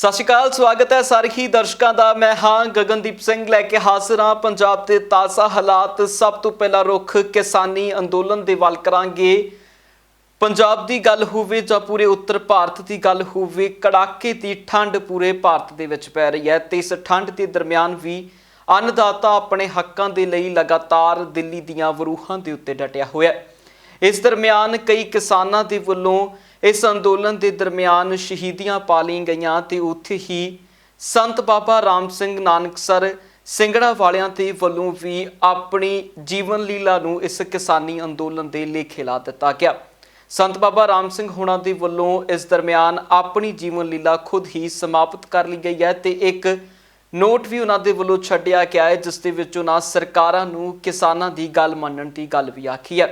ਸਤਿ ਸ਼੍ਰੀ ਅਕਾਲ, ਸਵਾਗਤ ਹੈ ਸਾਰੇ ਹੀ ਦਰਸ਼ਕਾਂ ਦਾ। ਮੈਂ ਹਾਂ ਗਗਨਦੀਪ ਸਿੰਘ ਲੈ ਕੇ ਹਾਜ਼ਰ ਹਾਂ ਪੰਜਾਬ ਦੇ ਤਾਜ਼ਾ ਹਾਲਾਤ। ਸਭ ਤੋਂ ਪਹਿਲਾਂ ਰੁਖ ਕਿਸਾਨੀ ਅੰਦੋਲਨ ਦੇ ਵੱਲ ਕਰਾਂਗੇ। ਪੰਜਾਬ ਦੀ ਗੱਲ ਹੋਵੇ ਜਾਂ ਪੂਰੇ ਉੱਤਰ ਭਾਰਤ ਦੀ ਗੱਲ ਹੋਵੇ, ਕੜਾਕੇ ਦੀ ਠੰਡ ਪੂਰੇ ਭਾਰਤ ਦੇ ਵਿੱਚ ਪੈ ਰਹੀ ਹੈ ਤੇ ਇਸ ਠੰਡ ਦੇ ਦਰਮਿਆਨ ਵੀ ਅੰਨਦਾਤਾ ਆਪਣੇ ਹੱਕਾਂ ਦੇ ਲਈ ਲਗਾਤਾਰ ਦਿੱਲੀ ਦੀਆਂ ਵਰੂਹਾਂ ਦੇ ਉੱਤੇ ਡਟਿਆ ਹੋਇਆ ਹੈ। ਇਸ ਦਰਮਿਆਨ ਕਈ ਕਿਸਾਨਾਂ ਦੇ ਵੱਲੋਂ इस अंदोलन के दरमियान शहीदियां पा ली गई तो उत्थे ही संत बाबा राम सिंह नानकसर सिंगड़ा वालियां दे वल्लों भी अपनी जीवन लीला नूं इस किसानी अंदोलन के लेखे ला दिता गया। संत बाबा राम सिंह होना दे वल्लों इस दरमियान अपनी जीवन लीला खुद ही समाप्त कर ली गई है तो एक नोट भी उन्होंने वल्लों छड्डिया गया है जिस दे विच उन्हां सरकारां नूं किसानां दी गल मन्नण दी गल भी आखी है।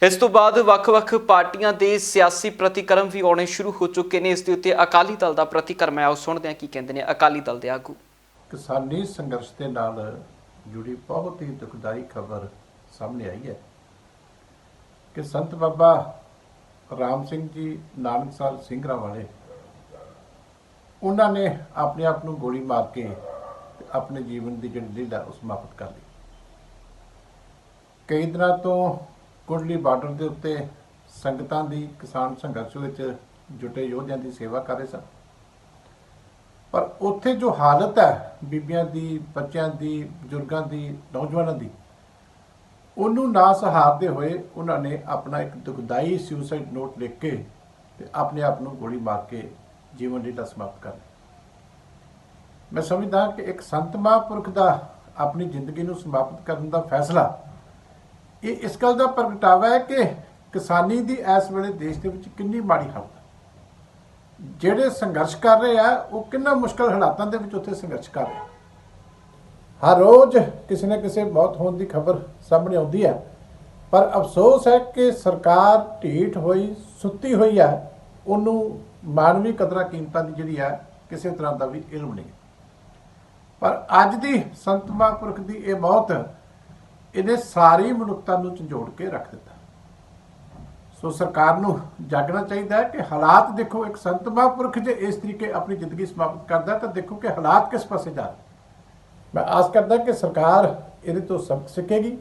इस तो बाद ਵੱਖ-ਵੱਖ पार्टियां दे सियासी प्रतिक्रम भी आने शुरू हो चुके हैं। इस दे उत्ते अकाली दल का प्रतिक्रम है, आओ सुनते हैं की कहते हैं अकाली दल के आगू। किसानी संघर्ष के नाल जुड़ी बहुत ही दुखदाई खबर सामने आई है कि संत बाबा राम सिंह जी नानकसर सिंगरा वाले उन्होंने अपने आप को गोली मार के अपने जीवन की जिहड़ी लीला उस समाप्त कर ली। कई दिनों तो कुंडली बार्डर के उत्ते संगतां दी किसान संघर्ष विच जुटे योद्धियां की सेवा कर रहे सन, पर उत्थे जो हालत है बीबियां दी, बच्चों की, बजुर्गों की, नौजवानों की, उन्होंने ना सहारते हुए उन्होंने अपना एक दुखदाई सुसाइड नोट लिख के ते अपने आप को गोली मार के जीवन लीला समाप्त कर ली। मैं समझदा कि एक संत महापुरख का अपनी जिंदगी को समाप्त करने का फैसला ये इस गल का प्रगटावा है कि किसानी की इस वेले देश के कितनी माड़ी हालत है। ਜਿਹੜੇ संघर्ष कर रहे हैं वो कितना मुश्किल हालातों के उत्थे संघर्ष कर रहे हैं। हर रोज़ किसी न किसी मौत होने की खबर सामने आती है, पर अफसोस है कि सरकार ढीठ हुई सुती हुई है, उन्होंने मानवी कदर कीमतों की जी है किसी तरह का भी इल्म नहीं। पर अज की संत महापुरख की यह मौत इन्हें सारी मनुखता को झंझोड़ के रख दिता। सो सरकार को जागना चाहिए है कि हालात देखो, एक संत महापुरख जो इस तरीके अपनी जिंदगी समाप्त करता तो देखो कि हालात किस पासे जा रहे। मैं आस करता कि सरकार ये तो सबक सीखेगी।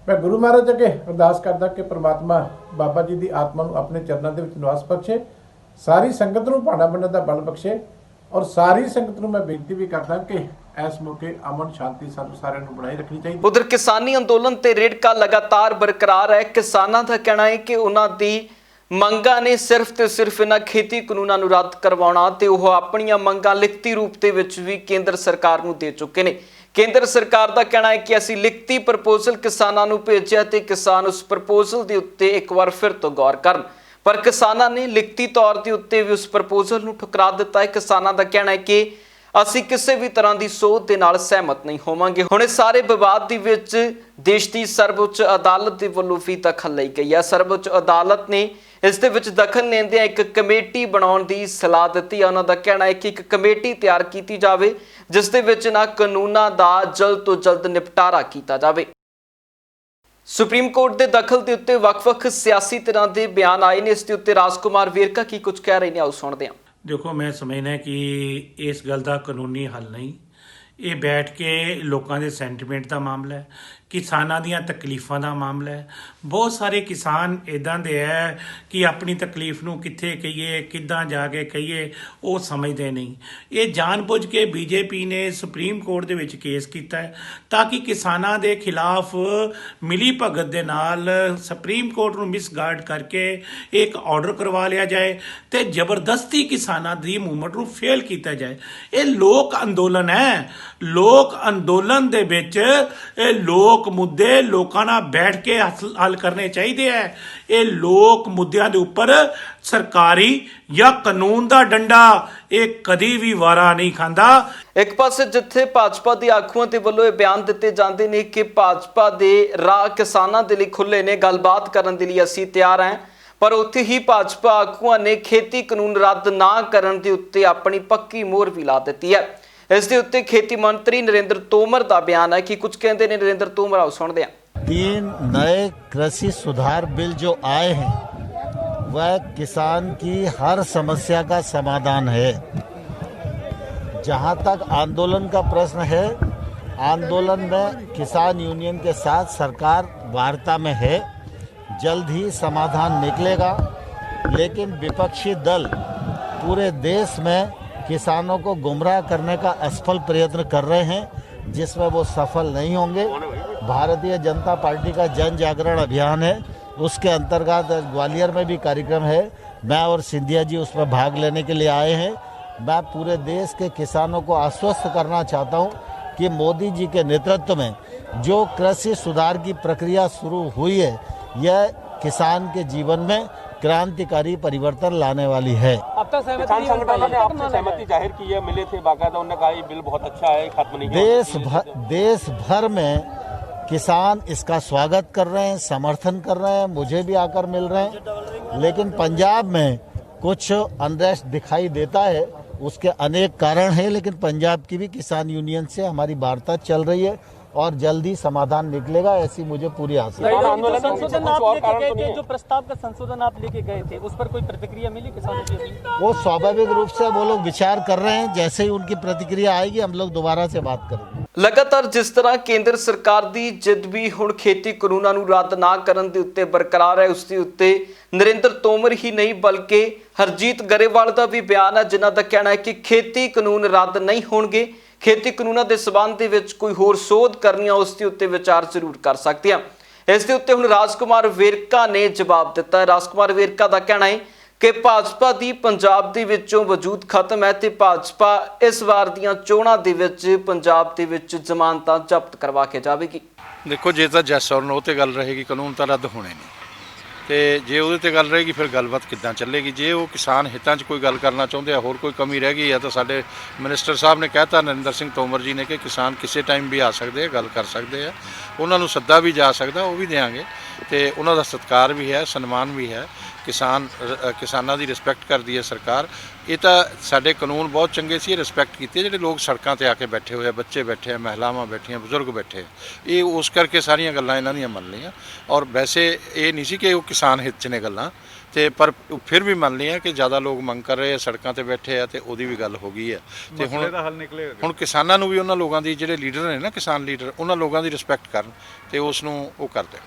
मैं गुरु महाराज अगे अरदास करता कि परमात्मा बाबा जी की आत्मा को अपने चरणों के निवास बख्शे, सारी संगत को भाड़ा बनने का बल बख्शे और सारी संगत को मैं बेनती भी करता कि इस मौके अमन शांति सानू सारिਆਂ ਨੂੰ बनाई रखनी चाहिए। उधर किसानी अंदोलन ते रेड़का लगातार बरकरार है। किसानां दा कहना है कि उन्हां दी मंगां ने सिर्फ ते सिर्फ इन्हां खेती कानूनां नूं रद्द करवाउणा ते ओह अपणीਆਂ मंगां लिखती रूप दे विच भी केंद्र सरकार नूं दे चुके ने। केंद्र सरकार दा कहना है कि ਅਸੀਂ लिखती प्रपोजल किसानां नूं भेजिਆ ते किसान उस प्रपोजल दे उत्ते एक वार फिर तो गौर करन, पर किसानां ने लिखती तौर दे उत्ते भी उस प्रपोजल नूं ठुकरा दिता है। किसानां दा कहना है कि ਅਸੀਂ ਕਿਸੇ ਵੀ ਤਰ੍ਹਾਂ ਦੀ ਸੋਧ ਦੇ ਨਾਲ ਸਹਿਮਤ ਨਹੀਂ ਹੋਵਾਂਗੇ। ਹੁਣ ਇਸ ਸਾਰੇ ਵਿਵਾਦ ਦੇ ਵਿੱਚ ਦੇਸ਼ ਦੀ ਸਰਵਉੱਚ ਅਦਾਲਤ ਦੇ ਵੱਲੋਂ ਵੀ ਦਖਲ ਲਈ ਗਈ ਹੈ। ਸਰਵਉੱਚ ਅਦਾਲਤ ਨੇ ਇਸ ਦੇ ਵਿੱਚ ਦਖਲ ਲੈਂਦਿਆਂ ਇੱਕ ਕਮੇਟੀ ਬਣਾਉਣ ਦੀ ਸਲਾਹ ਦਿੱਤੀ ਹੈ। ਉਹਨਾਂ ਦਾ ਕਹਿਣਾ ਹੈ ਕਿ ਇੱਕ ਕਮੇਟੀ ਤਿਆਰ ਕੀਤੀ ਜਾਵੇ ਜਿਸ ਦੇ ਵਿੱਚ ਨਾ ਕਾਨੂੰਨਾਂ ਦਾ ਜਲਦ ਤੋਂ ਜਲਦ ਨਿਪਟਾਰਾ ਕੀਤਾ ਜਾਵੇ। ਸੁਪਰੀਮ ਕੋਰਟ ਦੇ ਦਖਲ ਦੇ ਉੱਤੇ ਵੱਖ-ਵੱਖ ਸਿਆਸੀ ਧਿਰਾਂ ਦੇ ਬਿਆਨ ਆਏ ਨੇ। ਇਸ ਦੇ ਉੱਤੇ ਰਾਜਕੁਮਾਰ ਵੇਰਕਾ ਕੀ ਕੁਝ ਕਹਿ ਰਹੇ ਨੇ, ਆਓ ਸੁਣਦੇ ਹਾਂ। देखो, मैं समझना कि इस गल का कानूनी हल नहीं, ये बैठ के लोगों के सेंटीमेंट का मामला है, किसानों ਦੀਆਂ तकलीफों का मामला है। बहुत सारे किसान इदां दे है कि अपनी तकलीफ नूं कित्थे कहिए, किद्दां जाके कहिए, वो समझते नहीं। ये जानबूझ के बीजेपी ने supreme court they which case कीता है ताकि किसानां दे खिलाफ मिली भगत दे नाल सुप्रीम कोर्ट नूं मिसगाइड करके एक ऑर्डर करवा लिया जाए ते जबरदस्ती किसानां दी मूवमेंट नूं फेल किया जाए। ये लोक अंदोलन है। लोक अंदोलन दे विच लोक मुद्दे लोगों नाल बैठ के हल करने चाहिए है। ये लोक मुद्दों के उपर सरकारी या कानून का डंडा ये कदी भी वारा नहीं खांदा। एक पासे जिथे भाजपा के आगुआं के वल्लों ये बयान दिते जाते हैं कि भाजपा के राह किसानों के लिए खुले ने, गलबात करने के लिए असीं तैयार हैं, पर उत्थे ही भाजपा आगुआं ने खेती कानून रद्द ना करने के उत्ते अपनी पक्की मोहर भी ला दी है। इस दे उत्ते खेती मंत्री नरेंद्र तोमर का बयान है कि कुछ कहते हैं नरेंद्र तोमर, आओ सुनते हैं। 3 नए कृषि सुधार बिल जो आए हैं वह किसान की हर समस्या का समाधान है। जहाँ तक आंदोलन का प्रश्न है, आंदोलन में किसान यूनियन के साथ सरकार वार्ता में है, जल्द ही समाधान निकलेगा। लेकिन विपक्षी दल पूरे देश में किसानों को गुमराह करने का असफल प्रयत्न कर रहे हैं, जिसमें वो सफल नहीं होंगे। भारतीय जनता पार्टी का जन जागरण अभियान है, उसके अंतर्गत ग्वालियर में भी कार्यक्रम है। मैं और सिंधिया जी उसमें भाग लेने के लिए आए हैं। मैं पूरे देश के किसानों को आश्वस्त करना चाहता हूं कि मोदी जी के नेतृत्व में जो कृषि सुधार की प्रक्रिया शुरू हुई है, यह किसान के जीवन में क्रांतिकारी परिवर्तन लाने वाली है। अब तक किसान संगठनों ने आपसे सहमति जाहिर की है, मिले थे बाकायदा, उन्होंने कहा ये बिल बहुत अच्छा है, खत्म नहीं है। देश भर में किसान इसका स्वागत कर रहे हैं, समर्थन कर रहे हैं, मुझे भी आकर मिल रहे हैं। लेकिन पंजाब में कुछ अनरेस्ट दिखाई देता है, उसके अनेक कारण हैं, लेकिन पंजाब की भी किसान यूनियन से हमारी वार्ता चल रही है और जल्दी समाधान निकलेगा, ऐसी मुझे पूरी आशा है। संशोधन आप लेके गए थे, जो प्रस्ताव का संशोधन आप लेके गए थे, उस पर कोई प्रतिक्रिया मिली किसानों की? वो स्वाभाविक रूप से वो लोग विचार कर रहे हैं, जैसे ही उनकी प्रतिक्रिया आएगी हम लोग दोबारा से बात करेंगे। ਲਗਾਤਾਰ ਜਿਸ ਤਰ੍ਹਾਂ ਕੇਂਦਰ ਸਰਕਾਰ ਦੀ ਜਿੱਦ ਵੀ ਹੁਣ ਖੇਤੀ ਕਾਨੂੰਨਾਂ ਨੂੰ ਰੱਦ ਨਾ ਕਰਨ ਦੇ ਉੱਤੇ ਬਰਕਰਾਰ ਹੈ, ਉਸ ਦੇ ਉੱਤੇ ਨਰਿੰਦਰ ਤੋਮਰ ਹੀ ਨਹੀਂ ਬਲਕਿ ਹਰਜੀਤ ਗਰੇਵਾਲ ਦਾ ਵੀ ਬਿਆਨ ਹੈ, ਜਿਨ੍ਹਾਂ ਦਾ ਕਹਿਣਾ ਹੈ ਕਿ ਖੇਤੀ ਕਾਨੂੰਨ ਰੱਦ ਨਹੀਂ ਹੋਣਗੇ। ਖੇਤੀ ਕਾਨੂੰਨਾਂ ਦੇ ਸਬੰਧ ਦੇ ਵਿੱਚ ਕੋਈ ਹੋਰ ਸੋਧ ਕਰਨੀ ਆ, ਉਸ ਦੇ ਉੱਤੇ ਵਿਚਾਰ ਜ਼ਰੂਰ ਕਰ ਸਕਦੇ ਹਾਂ। ਇਸ ਦੇ ਉੱਤੇ ਹੁਣ ਰਾਜਕੁਮਾਰ ਵੇਰਕਾ ਨੇ ਜਵਾਬ ਦਿੱਤਾ ਹੈ। ਰਾਜਕੁਮਾਰ ਵੇਰਕਾ ਦਾ ਕਹਿਣਾ ਹੈ ਕਿ ਭਾਜਪਾ ਦੀ ਪੰਜਾਬ ਦੇ ਵਿੱਚੋਂ ਵਜੂਦ ਖਤਮ ਹੈ ਤੇ ਭਾਜਪਾ ਇਸ ਵਾਰ ਦੀਆਂ ਚੋਣਾਂ ਦੇ ਵਿੱਚ ਪੰਜਾਬ ਦੇ ਵਿੱਚ ਜ਼ਮਾਨਤਾਂ ਜ਼ਬਤ ਕਰਵਾ ਕੇ ਜਾਵੇਗੀ। ਦੇਖੋ, ਜੇ ਤਾਂ ਜੈਸ ਔਰ ਨੋ ਤੇ ਗੱਲ ਰਹੇਗੀ, ਕਾਨੂੰਨ ਤਾਂ ਰੱਦ ਹੋਣੇ ਨਹੀਂ, ਤੇ ਜੇ ਉਹਦੇ ਤੇ ਗੱਲ ਰਹੇਗੀ ਫਿਰ ਗੱਲਬਾਤ ਕਿੱਦਾਂ ਚੱਲੇਗੀ। ਜੇ ਉਹ ਕਿਸਾਨ ਹਿੱਤਾਂ 'ਚ ਕੋਈ ਗੱਲ ਕਰਨਾ ਚਾਹੁੰਦੇ ਆ, ਹੋਰ ਕੋਈ ਕਮੀ ਰਹਿ ਗਈ ਆ, ਤਾਂ ਸਾਡੇ ਮਿਨਿਸਟਰ ਸਾਹਿਬ ਨੇ ਕਹਿਤਾ, ਨਰਿੰਦਰ ਸਿੰਘ ਤੋਮਰ ਜੀ ਨੇ, ਕਿ ਕਿਸਾਨ ਕਿਸੇ ਟਾਈਮ ਵੀ ਆ ਸਕਦੇ ਆ, ਗੱਲ ਕਰ ਸਕਦੇ ਆ, ਉਹਨਾਂ ਨੂੰ ਸੱਦਾ ਵੀ ਜਾ ਸਕਦਾ, ਉਹ ਵੀ ਦੇਵਾਂਗੇ, ਤੇ ਉਹਨਾਂ ਦਾ ਸਤਿਕਾਰ ਵੀ ਹੈ, ਸਨਮਾਨ ਵੀ ਹੈ। ਕਿਸਾਨਾਂ ਦੀ ਰਿਸਪੈਕਟ ਕਰਦੀ ਹੈ ਸਰਕਾਰ। ਇਹ ਤਾਂ ਸਾਡੇ ਕਾਨੂੰਨ ਬਹੁਤ ਚੰਗੇ ਸੀ, ਇਹ ਰਿਸਪੈਕਟ ਕੀਤੀ। ਜਿਹੜੇ ਲੋਕ ਸੜਕਾਂ ਤੇ ਆ ਕੇ ਬੈਠੇ ਹੋਏ ਆ, ਬੱਚੇ ਬੈਠੇ ਆ, ਮਹਿਲਾਵਾਂ ਬੈਠੀਆਂ, ਬਜ਼ੁਰਗ ਬੈਠੇ, ਇਹ ਉਸ ਕਰਕੇ ਸਾਰੀਆਂ ਗੱਲਾਂ ਇਹਨਾਂ ਦੀਆਂ ਮੰਨ ਲਈਆਂ। ਔਰ ਵੈਸੇ ਇਹ ਨਹੀਂ ਸੀ ਕਿ ਉਹ ਕਿਸਾਨ ਹਿੱਤ 'ਚ ਨੇ ਗੱਲਾਂ, ਤੇ ਪਰ ਫਿਰ ਵੀ ਮੰਨ ਲਈਆਂ ਕਿ ਜ਼ਿਆਦਾ ਲੋਕ ਮੰਗ ਕਰ ਰਹੇ ਆ, ਸੜਕਾਂ ਤੇ ਬੈਠੇ ਆ, ਤੇ ਉਹਦੀ ਵੀ ਗੱਲ ਹੋ ਗਈ ਹੈ। ਤੇ ਹੁਣ ਕਿਸਾਨਾਂ ਨੂੰ ਵੀ ਉਹਨਾਂ ਲੋਕਾਂ ਦੀ, ਜਿਹੜੇ ਲੀਡਰ ਨੇ ਨਾ ਕਿਸਾਨ ਲੀਡਰ, ਉਹਨਾਂ ਲੋਕਾਂ ਦੀ ਰਿਸਪੈਕਟ ਕਰਨ ਤੇ ਉਸ ਨੂੰ ਉਹ ਕਰਦੇ।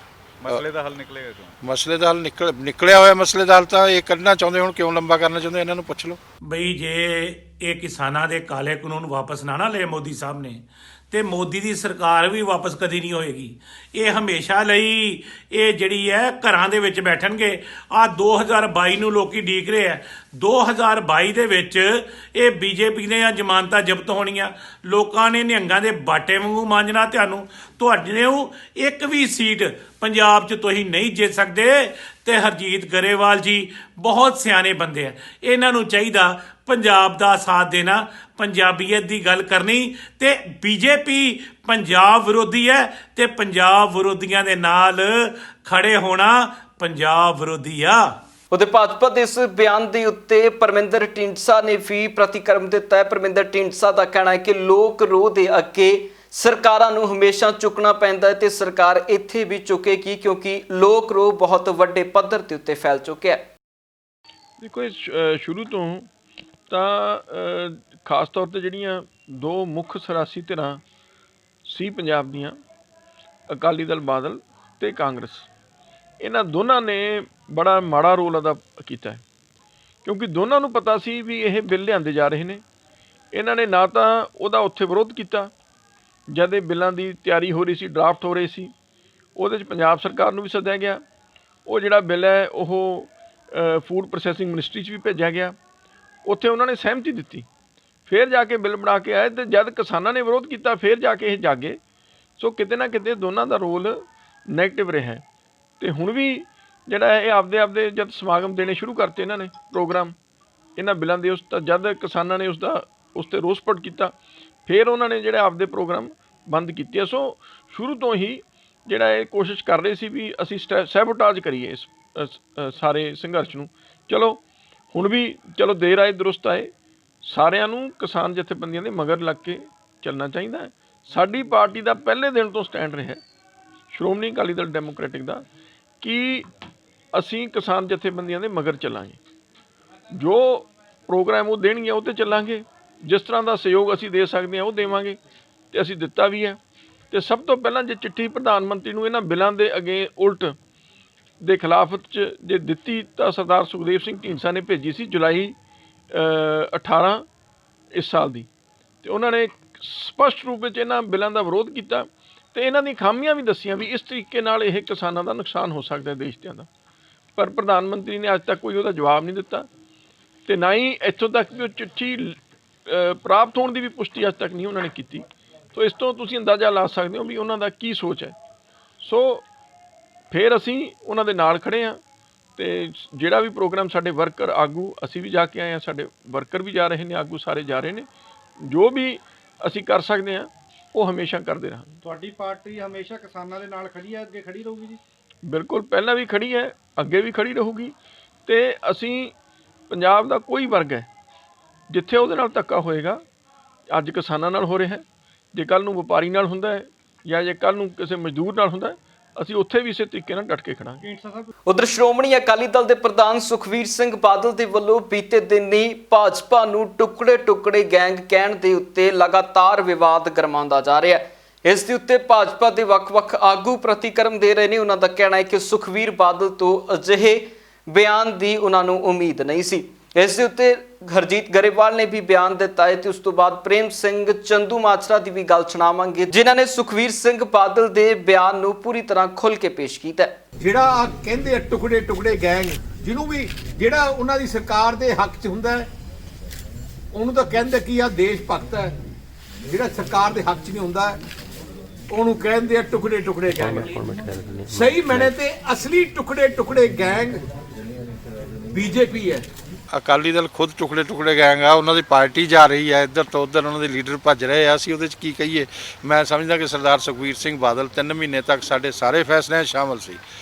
ਮਸਲੇ ਦਾ ਹੱਲ ਨਿਕਲੇਗਾ ਕਿਉਂ? ਮਸਲੇ ਦਾ ਹੱਲ ਨਿਕਲਿਆ ਹੋਇਆ। ਮਸਲੇ ਦਾ ਹੱਲ ਤਾਂ ਇਹ ਕੱਢਣਾ ਚਾਹੁੰਦੇ, ਹੁਣ ਕਿਉਂ ਲੰਬਾ ਕਰਨਾ ਚਾਹੁੰਦੇ, ਇਹਨਾਂ ਨੂੰ ਪੁੱਛ ਲਓ। ਬਈ ਜੇ ਇਹ ਕਿਸਾਨਾਂ ਦੇ ਕਾਲੇ ਕਾਨੂੰਨ ਵਾਪਸ ਨਾ ਲਏ ਮੋਦੀ ਸਾਹਿਬ ਨੇ, ਤੇ ਮੋਦੀ ਦੀ ਸਰਕਾਰ ਵੀ ਵਾਪਸ ਕਦੀ ਨਹੀਂ ਹੋਏਗੀ। ਇਹ ਹਮੇਸ਼ਾ ਲਈ ਇਹ ਜਿਹੜੀ ਹੈ ਘਰਾਂ ਦੇ ਵਿੱਚ ਬੈਠਣਗੇ। ਆ 2022 ਨੂੰ ਲੋਕੀ ਡੀਕ ਰਹੇ ਆ, 2022 ਦੇ ਵਿੱਚ ਇਹ ਬੀਜੇਪੀ ਨੇ ਜ਼ਮਾਨਤਾਂ ਜ਼ਬਤ ਹੋਣੀਆਂ, ਲੋਕਾਂ ਨੇ ਨਿਹੰਗਾਂ ਦੇ ਬਾਟੇ ਵਾਂਗੂ ਮਾਂਜਣਾ। ਤੁਹਾਡੇ ਨੂੰ ਇੱਕ ਵੀ ਸੀਟ ਪੰਜਾਬ 'ਚ ਤੁਸੀਂ ਨਹੀਂ ਜਿੱਤ ਸਕਦੇ। ਤੇ ਹਰਜੀਤ ਗਰੇਵਾਲ ਜੀ ਬਹੁਤ ਸਿਆਣੇ ਬੰਦੇ ਆ, ਇਹਨਾਂ ਨੂੰ ਚਾਹੀਦਾ ਪੰਜਾਬ ਦਾ ਸਾਥ ਦੇਣਾ, ਪੰਜਾਬੀਅਤ ਦੀ ਗੱਲ ਕਰਨੀ। ਤੇ ਬੀਜੇਪੀ ਪੰਜਾਬ ਵਿਰੋਧੀ ਹੈ ਤੇ ਪੰਜਾਬ ਵਿਰੋਧੀਆਂ ਦੇ ਨਾਲ ਖੜੇ ਹੋਣਾ ਪੰਜਾਬ ਵਿਰੋਧੀ ਆ। ਉਹਦੇ ਭਾਜਪਾ ਦੇ ਇਸ ਬਿਆਨ ਦੇ ਉੱਤੇ ਪਰਮਿੰਦਰ ਢੀਂਡਸਾ ਨੇ ਵੀ ਪ੍ਰਤੀਕਰਮ ਦਿੱਤਾ ਹੈ। ਪਰਮਿੰਦਰ ਢੀਂਡਸਾ ਦਾ ਕਹਿਣਾ ਹੈ ਕਿ ਲੋਕ ਰੋਹ ਦੇ ਅੱਗੇ ਸਰਕਾਰਾਂ ਨੂੰ ਹਮੇਸ਼ਾ ਚੁੱਕਣਾ ਪੈਂਦਾ ਹੈ ਤੇ ਸਰਕਾਰ ਇੱਥੇ ਵੀ ਚੁੱਕੇਗੀ, ਕਿਉਂਕਿ ਲੋਕ ਰੋਹ ਬਹੁਤ ਵੱਡੇ ਪੱਧਰ ਦੇ ਉੱਤੇ ਫੈਲ ਚੁੱਕਿਆ ਹੈ। ਦੇਖੋ, ਸ਼ੁਰੂ ਤੋਂ ਤਾਂ ਖਾਸ ਤੌਰ ਤੇ ਜਿਹੜੀਆਂ ਦੋ ਮੁੱਖ ਸਿਆਸੀ ਧਿਰਾਂ ਸੀ ਪੰਜਾਬ ਦੀਆਂ, ਅਕਾਲੀ ਦਲ ਬਾਦਲ ਤੇ ਕਾਂਗਰਸ, ਇਹਨਾਂ ਦੋਨਾਂ ਨੇ ਬੜਾ ਮਾੜਾ ਰੋਲ ਅਦਾ ਕੀਤਾ, ਕਿਉਂਕਿ ਦੋਨਾਂ ਨੂੰ ਪਤਾ ਸੀ ਵੀ ਇਹ ਬਿੱਲ ਲਿਆਂਦੇ ਜਾ ਰਹੇ ਨੇ। ਇਹਨਾਂ ਨੇ ਨਾ ਤਾਂ ਉਹਦਾ ਉੱਥੇ ਵਿਰੋਧ ਕੀਤਾ ਜਦ ਇਹ ਬਿੱਲਾਂ ਦੀ ਤਿਆਰੀ ਹੋ ਰਹੀ ਸੀ, ਡਰਾਫਟ ਹੋ ਰਹੇ ਸੀ, ਉਹਦੇ 'ਚ ਪੰਜਾਬ ਸਰਕਾਰ ਨੂੰ ਵੀ ਸੱਦਿਆ ਗਿਆ। ਉਹ ਜਿਹੜਾ ਬਿੱਲ ਹੈ ਉਹ ਫੂਡ ਪ੍ਰੋਸੈਸਿੰਗ ਮਿਨਿਸਟਰੀ 'ਚ ਵੀ ਭੇਜਿਆ ਗਿਆ, ਉੱਥੇ ਉਹਨਾਂ ਨੇ ਸਹਿਮਤੀ ਦਿੱਤੀ। ਫਿਰ ਜਾ ਕੇ ਬਿੱਲ ਬਣਾ ਕੇ ਆਏ, ਅਤੇ ਜਦ ਕਿਸਾਨਾਂ ਨੇ ਵਿਰੋਧ ਕੀਤਾ ਫਿਰ ਜਾ ਕੇ ਇਹ ਜਾਗੇ। ਸੋ ਕਿਤੇ ਨਾ ਕਿਤੇ ਦੋਨਾਂ ਦਾ ਰੋਲ ਨੈਗੇਟਿਵ ਰਿਹਾ। ਅਤੇ ਹੁਣ ਵੀ ਜਿਹੜਾ ਇਹ ਆਪਦੇ ਜਦ ਸਮਾਗਮ ਦੇਣੇ ਸ਼ੁਰੂ ਕਰਤੇ ਇਹਨਾਂ ਨੇ, ਪ੍ਰੋਗਰਾਮ ਇਹਨਾਂ ਬਿੱਲਾਂ ਦੇ, ਉਸ ਤਾਂ ਜਦ ਕਿਸਾਨਾਂ ਨੇ ਉਸ 'ਤੇ ਰੋਸ ਪ੍ਰਗਟ ਕੀਤਾ, ਫਿਰ ਉਹਨਾਂ ਨੇ ਜਿਹੜੇ ਆਪਦੇ ਪ੍ਰੋਗਰਾਮ ਬੰਦ ਕੀਤੇ। ਸੋ ਸ਼ੁਰੂ ਤੋਂ ਹੀ ਜਿਹੜਾ ਇਹ ਕੋਸ਼ਿਸ਼ ਕਰ ਰਹੇ ਸੀ ਵੀ ਅਸੀਂ ਸੈਬੋਟਾਜ ਕਰੀਏ ਇਸ ਸਾਰੇ ਸੰਘਰਸ਼ ਨੂੰ। ਚਲੋ ਹੁਣ ਵੀ ਚਲੋ ਦੇਰ ਆਏ ਦਰੁਸਤ ਆਏ, ਸਾਰਿਆਂ ਨੂੰ ਕਿਸਾਨ ਜਥੇਬੰਦੀਆਂ ਦੇ ਮਗਰ ਲੱਗ ਕੇ ਚੱਲਣਾ ਚਾਹੀਦਾ ਹੈ। ਸਾਡੀ ਪਾਰਟੀ ਦਾ ਪਹਿਲੇ ਦਿਨ ਤੋਂ ਸਟੈਂਡ ਰਿਹਾ, ਸ਼੍ਰੋਮਣੀ ਅਕਾਲੀ ਦਲ ਡੈਮੋਕ੍ਰੈਟਿਕ ਦਾ, ਕਿ ਅਸੀਂ ਕਿਸਾਨ ਜਥੇਬੰਦੀਆਂ ਦੇ ਮਗਰ ਚੱਲਾਂਗੇ। ਜੋ ਪ੍ਰੋਗਰਾਮ ਉਹ ਦੇਣਗੇ ਉਹ 'ਤੇ ਚੱਲਾਂਗੇ, ਜਿਸ ਤਰ੍ਹਾਂ ਦਾ ਸਹਿਯੋਗ ਅਸੀਂ ਦੇ ਸਕਦੇ ਹਾਂ ਉਹ ਦੇਵਾਂਗੇ, ਤੇ ਅਸੀਂ ਦਿੱਤਾ ਵੀ ਹੈ। ਤੇ ਸਭ ਤੋਂ ਪਹਿਲਾਂ ਜੇ ਚਿੱਠੀ ਪ੍ਰਧਾਨ ਮੰਤਰੀ ਨੂੰ ਇਹਨਾਂ ਬਿੱਲਾਂ ਦੇ ਅੱਗੇ ਉਲਟ ਦੇ ਖਿਲਾਫ 'ਚ ਜੇ ਦਿੱਤੀ ਤਾਂ ਸਰਦਾਰ ਸੁਖਦੇਵ ਸਿੰਘ ਢੀਂਡਸਾ ਨੇ ਭੇਜੀ ਸੀ ਜੁਲਾਈ 18 ਇਸ ਸਾਲ ਦੀ, ਤੇ ਉਹਨਾਂ ਨੇ ਸਪਸ਼ਟ ਰੂਪ ਵਿੱਚ ਇਹਨਾਂ ਬਿੱਲਾਂ ਦਾ ਵਿਰੋਧ ਕੀਤਾ ਤੇ ਇਹਨਾਂ ਦੀ ਖਾਮੀਆਂ ਵੀ ਦੱਸੀਆਂ ਵੀ ਇਸ ਤਰੀਕੇ ਨਾਲ ਇਹ ਕਿਸਾਨਾਂ ਦਾ ਨੁਕਸਾਨ ਹੋ ਸਕਦਾ ਦੇਸ਼ ਦਾ। ਪਰ ਪ੍ਰਧਾਨ ਮੰਤਰੀ ਨੇ ਅੱਜ ਤੱਕ ਕੋਈ ਉਹਦਾ ਜਵਾਬ ਨਹੀਂ ਦਿੱਤਾ, ਤੇ ਨਾ ਹੀ ਇੱਥੋਂ ਤੱਕ ਵੀ ਉਹ ਚਿੱਠੀ ਪ੍ਰਾਪਤ ਹੋਣ ਦੀ ਵੀ ਪੁਸ਼ਟੀ ਅੱਜ ਤੱਕ ਨਹੀਂ ਉਹਨਾਂ ਨੇ ਕੀਤੀ। ਸੋ ਇਸ ਤੋਂ ਤੁਸੀਂ ਅੰਦਾਜ਼ਾ ਲਾ ਸਕਦੇ ਹੋ ਵੀ ਉਹਨਾਂ ਦਾ ਕੀ ਸੋਚ ਹੈ। ਸੋ ਫਿਰ ਅਸੀਂ ਉਹਨਾਂ ਦੇ ਨਾਲ ਖੜ੍ਹੇ ਹਾਂ, ਤੇ ਜਿਹੜਾ ਵੀ ਪ੍ਰੋਗਰਾਮ ਸਾਡੇ ਵਰਕਰ ਆਗੂ, ਅਸੀਂ ਵੀ ਜਾ ਕੇ ਆਏ ਹਾਂ, ਸਾਡੇ ਵਰਕਰ ਵੀ ਜਾ ਰਹੇ ਨੇ, ਆਗੂ ਸਾਰੇ ਜਾ ਰਹੇ ਨੇ, ਜੋ ਵੀ ਅਸੀਂ ਕਰ ਸਕਦੇ ਹਾਂ ਉਹ ਹਮੇਸ਼ਾ ਕਰਦੇ ਰਹਾਂਗੇ। ਤੁਹਾਡੀ ਪਾਰਟੀ ਹਮੇਸ਼ਾ ਕਿਸਾਨਾਂ ਦੇ ਨਾਲ ਖੜੀ ਹੈ, ਅੱਗੇ ਖੜੀ ਰਹੂਗੀ ਜੀ? ਬਿਲਕੁਲ, ਪਹਿਲਾਂ ਵੀ ਖੜੀ ਹੈ, ਅੱਗੇ ਵੀ ਖੜੀ ਰਹੂਗੀ। ਤੇ ਅਸੀਂ ਪੰਜਾਬ ਦਾ ਕੋਈ ਵਰਗ ਹੈ ਜਿੱਥੇ ਉਹਦੇ ਨਾਲ ਧੱਕਾ ਹੋਏਗਾ, ਅੱਜ ਕਿਸਾਨਾਂ ਨਾਲ ਹੋ ਰਿਹਾ ਹੈ, ਜੇ ਕੱਲ੍ਹ ਨੂੰ ਵਪਾਰੀ ਨਾਲ ਹੁੰਦਾ ਹੈ ਜਾਂ ਜੇ ਕੱਲ੍ਹ ਨੂੰ ਕਿਸੇ ਮਜ਼ਦੂਰ ਨਾਲ ਹੁੰਦਾ ਹੈ, ਅਸੀਂ ਉੱਥੇ ਵੀ ਇਸੇ ਤਰੀਕੇ ਨਾਲ ਡਟ ਕੇ ਖੜਾਂਗੇ। ਉਧਰ ਸ਼੍ਰੋਮਣੀ ਅਕਾਲੀ ਦਲ ਦੇ ਪ੍ਰਧਾਨ ਸੁਖਬੀਰ ਸਿੰਘ ਬਾਦਲ ਦੇ ਵੱਲੋਂ ਬੀਤੇ ਦਿਨ ਹੀ ਭਾਜਪਾ ਨੂੰ ਟੁਕੜੇ ਗੈਂਗ ਕਹਿਣ ਦੇ ਉੱਤੇ ਲਗਾਤਾਰ ਵਿਵਾਦ ਗਰਮਾਉਂਦਾ ਜਾ ਰਿਹਾ ਹੈ। ਇਸ ਦੇ ਉੱਤੇ ਭਾਜਪਾ ਦੇ ਵੱਖ-ਵੱਖ ਆਗੂ ਪ੍ਰਤੀਕਰਮ ਦੇ ਰਹੇ ਨੇ। ਉਹਨਾਂ ਦਾ ਕਹਿਣਾ ਹੈ ਕਿ ਸੁਖਬੀਰ ਬਾਦਲ ਤੋਂ ਅਜਿਹੇ ਬਿਆਨ ਦੀ ਉਹਨਾਂ ਨੂੰ ਉਮੀਦ ਨਹੀਂ ਸੀ। ਇਸ ਦੇ ਉੱਤੇ ਹਰਜੀਤ ਗਰੇਵਾਲ ਨੇ ਵੀ ਬਿਆਨ ਦਿੱਤਾ ਹੈ ਤੇ ਉਸ ਤੋਂ ਬਾਅਦ ਪ੍ਰੇਮ ਸਿੰਘ ਚੰਦੂ ਮਾਜਰਾ ਦੀ ਵੀ ਗੱਲ ਸੁਣਾਵਾਂਗੇ, ਜਿਨ੍ਹਾਂ ਨੇ ਸੁਖਬੀਰ ਸਿੰਘ ਬਾਦਲ ਦੇ ਬਿਆਨ ਨੂੰ ਪੂਰੀ ਤਰ੍ਹਾਂ ਖੁੱਲ੍ਹ ਕੇ ਪੇਸ਼ ਕੀਤਾ। ਜਿਹੜਾ ਕਹਿੰਦੇ ਟੁਕੜੇ ਗੈਂਗ, ਜਿਹਨੂੰ ਵੀ ਜਿਹੜਾ ਉਹਨਾਂ ਦੀ ਸਰਕਾਰ ਦੇ ਹੱਕ 'ਚ ਹੁੰਦਾ ਹੈ ਉਹਨੂੰ ਤਾਂ ਕਹਿੰਦੇ ਕੀ ਆ ਦੇਸ਼ ਭਗਤ ਹੈ, ਜਿਹੜਾ ਸਰਕਾਰ ਦੇ ਹੱਕ 'ਚ ਨਹੀਂ ਹੁੰਦਾ ਉਹਨੂੰ ਕਹਿੰਦੇ ਆ ਟੁਕੜੇ ਗੈਂਗ। ਸਹੀ ਮੈਨੇ ਤੇ ਅਸਲੀ ਟੁਕੜੇ ਗੈਂਗ ਬੀਜੇਪੀ ਹੈ। ਅਕਾਲੀ ਦਲ ਖੁਦ ਟੁਕੜੇ ਗੈਂਗ ਆ, ਉਹਨਾਂ ਦੀ ਪਾਰਟੀ ਜਾ ਰਹੀ ਹੈ ਇੱਧਰ ਤੋਂ ਉੱਧਰ, ਉਹਨਾਂ ਦੇ ਲੀਡਰ ਭੱਜ ਰਹੇ ਆ, ਅਸੀਂ ਉਹਦੇ 'ਚ ਕੀ ਕਹੀਏ। ਮੈਂ ਸਮਝਦਾ ਕਿ ਸਰਦਾਰ ਸੁਖਬੀਰ ਸਿੰਘ ਬਾਦਲ 3 ਮਹੀਨੇ ਤੱਕ ਸਾਡੇ ਸਾਰੇ ਫੈਸਲਿਆਂ 'ਚ ਸ਼ਾਮਲ ਸੀ,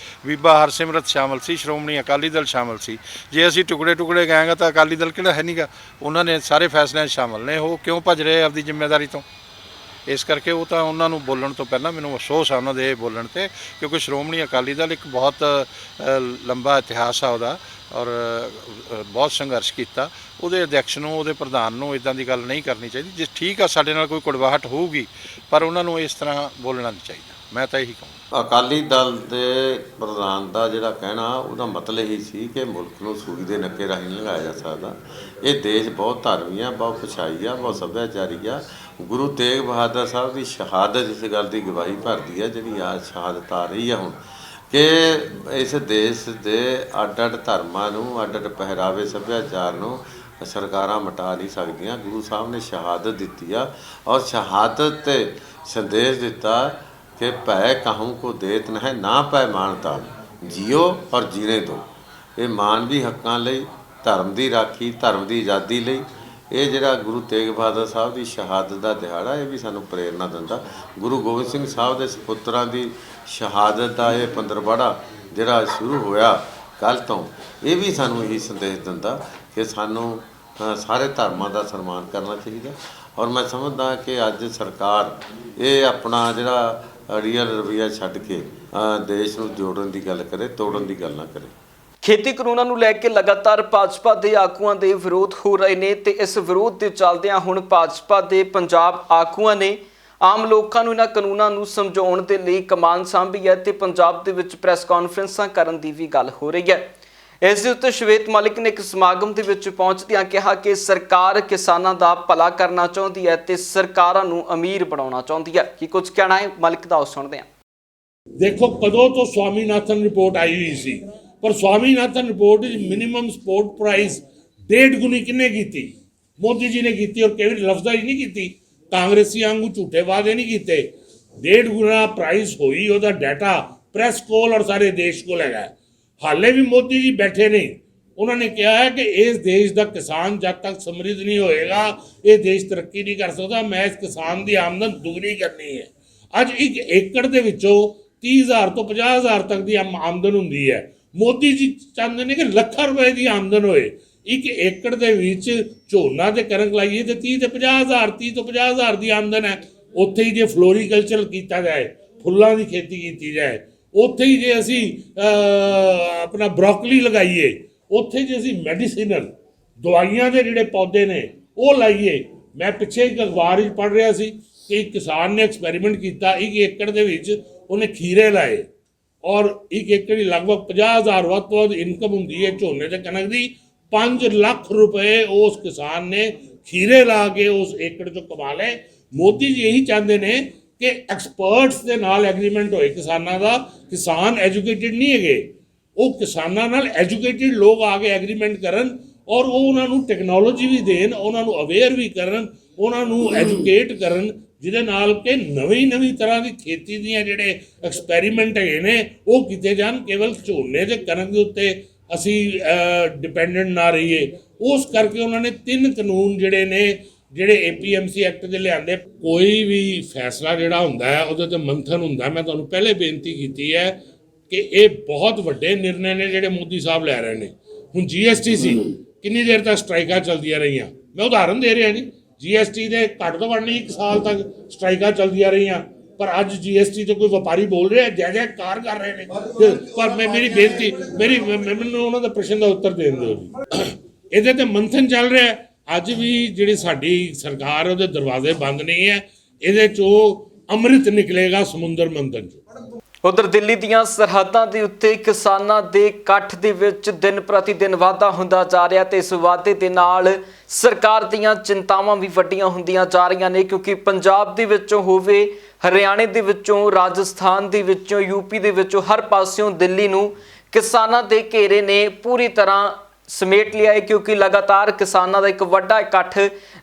ਬੀਬਾ ਹਰਸਿਮਰਤ ਸ਼ਾਮਲ ਸੀ, ਸ਼੍ਰੋਮਣੀ ਅਕਾਲੀ ਦਲ ਸ਼ਾਮਲ ਸੀ। ਜੇ ਅਸੀਂ ਟੁਕੜੇ ਗੈਂਗ ਆ ਤਾਂ ਅਕਾਲੀ ਦਲ ਕਿਹੜਾ ਹੈ ਨਹੀਂਗਾ, ਉਹਨਾਂ ਨੇ ਸਾਰੇ ਫੈਸਲਿਆਂ 'ਚ ਸ਼ਾਮਲ ਨੇ। ਉਹ ਕਿਉਂ ਭੱਜ ਰਹੇ ਆਪਦੀ ਜ਼ਿੰਮੇਵਾਰੀ ਤੋਂ? ਇਸ ਕਰਕੇ ਉਹ ਤਾਂ ਉਹਨਾਂ ਨੂੰ ਬੋਲਣ ਤੋਂ ਪਹਿਲਾਂ ਮੈਨੂੰ ਅਫਸੋਸ ਆ ਉਹਨਾਂ ਦੇ ਬੋਲਣ 'ਤੇ, ਕਿਉਂਕਿ ਸ਼੍ਰੋਮਣੀ ਅਕਾਲੀ ਦਲ ਇੱਕ ਬਹੁਤ ਲੰਬਾ ਇਤਿਹਾਸ ਆ ਉਹਦਾ, ਔਰ ਬਹੁਤ ਸੰਘਰਸ਼ ਕੀਤਾ। ਉਹਦੇ ਅਧਿਅਕਸ਼ ਨੂੰ, ਉਹਦੇ ਪ੍ਰਧਾਨ ਨੂੰ ਇੱਦਾਂ ਦੀ ਗੱਲ ਨਹੀਂ ਕਰਨੀ ਚਾਹੀਦੀ। ਜੇ ਠੀਕ ਆ ਸਾਡੇ ਨਾਲ ਕੋਈ ਕੁੜਵਾਹਟ ਹੋਊਗੀ, ਪਰ ਉਹਨਾਂ ਨੂੰ ਇਸ ਤਰ੍ਹਾਂ ਬੋਲਣਾ ਨਹੀਂ ਚਾਹੀਦਾ। ਮੈਂ ਤਾਂ ਇਹੀ ਕਹੂੰ। ਅਕਾਲੀ ਦਲ ਦੇ ਪ੍ਰਧਾਨ ਦਾ ਜਿਹੜਾ ਕਹਿਣਾ ਉਹਦਾ ਮਤਲਬ ਹੀ ਸੀ ਕਿ ਮੁਲਕ ਨੂੰ ਸੂਈ ਦੇ ਨੱਕੇ ਰਾਹੀਂ ਨਹੀਂ ਲੰਘਾਇਆ ਜਾ ਸਕਦਾ। ਇਹ ਦੇਸ਼ ਬਹੁਤ ਧਾਰਮੀ ਆ, ਬਹੁਤ ਪਛਾਈ ਆ, ਬਹੁਤ ਸੱਭਿਆਚਾਰੀ ਆ। ਗੁਰੂ ਤੇਗ ਬਹਾਦਰ ਸਾਹਿਬ ਦੀ ਸ਼ਹਾਦਤ ਇਸ ਗੱਲ ਦੀ ਗਵਾਹੀ ਭਰਦੀ ਹੈ, ਜਿਹੜੀ ਆ ਸ਼ਹਾਦਤ ਆ ਰਹੀ ਆ ਹੁਣ, ਕਿ ਇਸ ਦੇਸ਼ ਦੇ ਅੱਡ ਧਰਮਾਂ ਨੂੰ, ਅੱਡ ਪਹਿਰਾਵੇ ਸੱਭਿਆਚਾਰ ਨੂੰ ਸਰਕਾਰਾਂ ਮਿਟਾ ਨਹੀਂ ਸਕਦੀਆਂ। ਗੁਰੂ ਸਾਹਿਬ ਨੇ ਸ਼ਹਾਦਤ ਦਿੱਤੀ ਆ, ਔਰ ਸ਼ਹਾਦਤ 'ਤੇ ਸੰਦੇਸ਼ ਦਿੱਤਾ ਕਿ ਭੈ ਕਾਹੂ ਕੋ ਦੇਤ ਨਹਿ ਨਾ ਪੈ ਮਾਨਤਾ, ਜੀਓ ਔਰ ਜੀਣੇ ਦਿਓ। ਇਹ ਮਾਨਵੀ ਹੱਕਾਂ ਲਈ, ਧਰਮ ਦੀ ਰਾਖੀ, ਧਰਮ ਦੀ ਆਜ਼ਾਦੀ ਲਈ ਇਹ ਜਿਹੜਾ ਗੁਰੂ ਤੇਗ ਬਹਾਦਰ ਸਾਹਿਬ ਦੀ ਸ਼ਹਾਦਤ ਦਾ ਦਿਹਾੜਾ, ਇਹ ਵੀ ਸਾਨੂੰ ਪ੍ਰੇਰਨਾ ਦਿੰਦਾ। ਗੁਰੂ ਗੋਬਿੰਦ ਸਿੰਘ ਸਾਹਿਬ ਦੇ ਸਪੁੱਤਰਾਂ ਦੀ ਸ਼ਹਾਦਤ ਦਾ ਇਹ ਪੰਦਰਵਾੜਾ ਜਿਹੜਾ ਸ਼ੁਰੂ ਹੋਇਆ ਕੱਲ੍ਹ ਤੋਂ, ਇਹ ਵੀ ਸਾਨੂੰ ਇਹੀ ਸੰਦੇਸ਼ ਦਿੰਦਾ ਕਿ ਸਾਨੂੰ ਸਾਰੇ ਧਰਮਾਂ ਦਾ ਸਨਮਾਨ ਕਰਨਾ ਚਾਹੀਦਾ। ਔਰ ਮੈਂ ਸਮਝਦਾ ਕਿ ਅੱਜ ਸਰਕਾਰ ਇਹ ਆਪਣਾ ਜਿਹੜਾ ਰੀਅਲ ਰਵੱਈਆ ਛੱਡ ਕੇ ਦੇਸ਼ ਨੂੰ ਜੋੜਨ ਦੀ ਗੱਲ ਕਰੇ, ਤੋੜਨ ਦੀ ਗੱਲ ਨਾ ਕਰੇ। ਖੇਤੀ ਕਾਨੂੰਨਾਂ ਨੂੰ ਲੈ ਕੇ ਲਗਾਤਾਰ ਭਾਜਪਾ ਦੇ ਆਗੂਆਂ ਦੇ ਵਿਰੋਧ ਹੋ ਰਹੇ ਨੇ ਤੇ ਇਸ ਵਿਰੋਧ ਦੇ ਚੱਲਦਿਆਂ ਹੁਣ ਭਾਜਪਾ ਦੇ ਪੰਜਾਬ ਆਗੂਆਂ ਨੇ ਆਮ ਲੋਕਾਂ ਨੂੰ ਇਹਨਾਂ ਕਾਨੂੰਨਾਂ ਨੂੰ ਸਮਝਾਉਣ ਦੇ ਲਈ ਕਮਾਨ ਸਾਂਭੀ ਹੈ ਤੇ ਪੰਜਾਬ ਦੇ ਵਿੱਚ ਪ੍ਰੈਸ ਕਾਨਫਰੰਸਾਂ ਕਰਨ ਦੀ ਵੀ ਗੱਲ ਹੋ ਰਹੀ ਹੈ। ਇਸ ਦੇ ਉੱਤੇ ਸ਼ਵੇਤ ਮਲਿਕ ਨੇ ਇੱਕ ਸਮਾਗਮ ਦੇ ਵਿੱਚ ਪਹੁੰਚਦਿਆਂ ਕਿਹਾ ਕਿ ਸਰਕਾਰ ਕਿਸਾਨਾਂ ਦਾ ਭਲਾ ਕਰਨਾ ਚਾਹੁੰਦੀ ਹੈ ਤੇ ਸਰਕਾਰਾਂ ਨੂੰ ਅਮੀਰ ਬਣਾਉਣਾ ਚਾਹੁੰਦੀ ਹੈ। ਕੀ ਕੁਝ ਕਹਿਣਾ ਹੈ ਮਲਿਕ ਦਾ, ਉਹ ਸੁਣਦੇ ਹਾਂ। ਦੇਖੋ, ਕਦੋਂ ਤੋਂ ਸਵਾਮੀਨਾਥਨ ਰਿਪੋਰਟ ਆਈ ਹੋਈ ਸੀ, ਪਰ ਸਵਾਮੀਨਾਥਨ ਰਿਪੋਰਟ ਵਿੱਚ ਮਿਨੀਮਮ ਸਪੋਰਟ ਪ੍ਰਾਈਸ 1.5 ਗੁਣੀ ਕਿੰਨੇ ਕੀਤੀ? ਮੋਦੀ ਜੀ ਨੇ ਕੀਤੀ, ਔਰ ਕਈ ਲਫ਼ਜ਼ਾਂ ਹੀ ਨਹੀਂ ਕੀਤੀ। ਕਾਂਗਰਸੀ ਵਾਂਗੂ ਝੂਠੇ ਵਾਅਦੇ ਨਹੀਂ ਕੀਤੇ। 1.5 ਗੁਣਾ ਪ੍ਰਾਈਸ ਹੋਈ, ਉਹਦਾ ਡਾਟਾ ਪ੍ਰੈਸ ਕੋਲ ਔਰ ਸਾਰੇ ਦੇਸ਼ ਕੋਲ ਹੈਗਾ। ਹਾਲੇ ਵੀ ਮੋਦੀ ਜੀ ਬੈਠੇ ਨਹੀਂ, ਉਹਨਾਂ ਨੇ ਕਿਹਾ ਹੈ ਕਿ ਇਸ ਦੇਸ਼ ਦਾ ਕਿਸਾਨ ਜਦ ਤੱਕ ਸਮਰਿੱਧ ਨਹੀਂ ਹੋਏਗਾ ਇਹ ਦੇਸ਼ ਤਰੱਕੀ ਨਹੀਂ ਕਰ ਸਕਦਾ। ਮੈਂ ਇਸ ਕਿਸਾਨ ਦੀ ਆਮਦਨ ਦੁਗਣੀ ਕਰਨੀ ਹੈ। ਅੱਜ 1 ਏਕੜ ਦੇ ਵਿੱਚੋਂ 30,000 ਤੋਂ 50,000 ਤੱਕ ਦੀ ਆਮਦਨ ਹੁੰਦੀ ਹੈ। ਮੋਦੀ ਜੀ ਚਾਹੁੰਦੇ ਨੇ ਕਿ ਲੱਖਾਂ ਰੁਪਏ ਦੀ ਆਮਦਨ ਹੋਏ। 1 ਏਕੜ ਦੇ ਵਿੱਚ ਝੋਨਾ ਤੇ ਕਣਕ ਲਾਈਏ ਤੇ 30 ਤੋਂ 50,000 ਦੀ ਆਮਦਨ ਹੈ। ਉੱਥੇ ਹੀ ਜੇ ਫਲੋਰੀਕਲਚਰ ਕੀਤਾ ਜਾਏ, ਫੁੱਲਾਂ ਦੀ ਖੇਤੀ ਕੀਤੀ ਜਾਏ, ਉੱਥੇ ਹੀ ਜੇ ਅਸੀਂ ਆਪਣਾ ਬਰੋਕਲੀ ਲਗਾਈਏ, ਉੱਥੇ ਜੇ ਅਸੀਂ ਮੈਡੀਸਿਨਲ ਦਵਾਈਆਂ ਦੇ ਜਿਹੜੇ ਪੌਦੇ ਨੇ ਉਹ ਲਾਈਏ, मैं पिछे एक अखबार च पढ़ रहा सी कि एक किसान ने एक्सपैरीमेंट किया, 1 एकड़ दे विच उन्हें खीरे लाए और 1 एकड़ की लगभग 50,000 ਵੱਧ ਤੋਂ ਵੱਧ इनकम होंगी है झोने ते कनक की। 5 ਲੱਖ रुपए उस किसान ने खीरे ला के उस एकड़ चों कमा ले। मोदी जी यही चाहते हैं कि एक्सपर्ट्स के नाल एग्रीमेंट होए किसानां दा। किसान एजुकेटेड नहीं है, वो किसानां नाल एजुकेटेड लोग आके एग्रीमेंट करन और वो उन्होंने टैक्नोलॉजी भी देन, उन्होंने अवेयर भी करन, उन्होंने एजुकेट करन, जिहदे नाल कि नवीं तरह की खेती दीयां जिहड़े एक्सपैरीमेंट है ने वो कीते जान। केवल झोने ते कनक दे उत्ते असी डिपेंडेंट ना रहिए। उस करके उन्होंने 3 कानून जिहड़े ने ਜਿਹੜੇ APMC ਐਕਟ ਦੇ ਲਿਆਂਦੇ। ਕੋਈ ਵੀ ਫੈਸਲਾ ਜਿਹੜਾ ਹੁੰਦਾ ਹੈ ਉਹਦੇ ਤੇ ਮੰਥਨ ਹੁੰਦਾ। ਮੈਂ ਤੁਹਾਨੂੰ ਪਹਿਲੇ ਬੇਨਤੀ ਕੀਤੀ ਹੈ ਕਿ ਇਹ ਬਹੁਤ ਵੱਡੇ ਨਿਰਣੇ ਨੇ ਜਿਹੜੇ ਮੋਦੀ ਸਾਹਿਬ ਲੈ ਰਹੇ ਨੇ। ਹੁਣ GST ਸੀ, ਕਿੰਨੀ ਦੇਰ ਤੱਕ ਸਟ੍ਰਾਈਕਾਂ ਚੱਲਦੀਆਂ ਰਹੀਆਂ। ਮੈਂ ਉਦਾਹਰਨ ਦੇ ਰਿਹਾ ਜੀ, GST ਦੇ ਘੱਟ ਤੋਂ ਘੱਟ 1 ਸਾਲ ਤੱਕ ਸਟ੍ਰਾਈਕਾਂ ਚੱਲਦੀਆਂ ਰਹੀਆਂ, ਪਰ ਅੱਜ GST ਤੇ ਕੋਈ ਵਪਾਰੀ ਬੋਲ ਰਿਹਾ ਜੈ ਜੈਕਾਰ ਕਰ ਰਹੇ ਨੇ। ਪਰ ਮੇਰੀ ਬੇਨਤੀ ਮੈਨੂੰ ਉਹਨਾਂ ਦਾ ਪ੍ਰਸ਼ਨ ਦਾ ਉੱਤਰ ਦੇਣ ਦਿਓ ਜੀ। ਇਹਦੇ ਤੇ ਮੰਥਨ ਚੱਲ ਰਿਹਾ। ਅੱਜ ਵੀ ਜਿਹੜੀ ਸਾਡੀ ਸਰਕਾਰ ਉਹਦੇ ਦਰਵਾਜ਼ੇ ਬੰਦ ਨਹੀਂ ਹੈ, ਇਹਦੇ ਚੋਂ ਅੰਮ੍ਰਿਤ ਨਿਕਲੇਗਾ ਸਮੁੰਦਰ ਮੰਥਨ ਚੋਂ। ਉਧਰ ਦਿੱਲੀ ਦੀਆਂ ਸਰਹੱਦਾਂ ਦੇ ਉੱਤੇ ਕਿਸਾਨਾਂ ਦੇ ਇਕੱਠ ਦੇ ਵਿੱਚ ਦਿਨ ਪ੍ਰਤੀ ਦਿਨ ਵਾਧਾ ਹੁੰਦਾ ਜਾ ਰਿਹਾ ਤੇ ਇਸ ਵਾਧੇ ਦੇ ਨਾਲ ਸਰਕਾਰ ਦੀਆਂ ਚਿੰਤਾਵਾਂ ਵੀ ਵੱਡੀਆਂ ਹੁੰਦੀਆਂ ਜਾ ਰਹੀਆਂ ਨੇ, ਕਿਉਂਕਿ ਪੰਜਾਬ ਦੇ ਵਿੱਚੋਂ ਹੋਵੇ, ਹਰਿਆਣੇ ਦੇ ਵਿੱਚੋਂ, ਰਾਜਸਥਾਨ ਦੇ ਵਿੱਚੋਂ, UP ਦੇ ਵਿੱਚੋਂ, ਹਰ ਪਾਸਿਓਂ ਦਿੱਲੀ ਨੂੰ ਕਿਸਾਨਾਂ ਦੇ ਘੇਰੇ ਨੇ ਪੂਰੀ ਤਰ੍ਹਾਂ ਸਮੇਟ ਲਿਆ ਹੈ, ਕਿਉਂਕਿ ਲਗਾਤਾਰ ਕਿਸਾਨਾਂ ਦਾ ਇੱਕ ਵੱਡਾ ਇਕੱਠ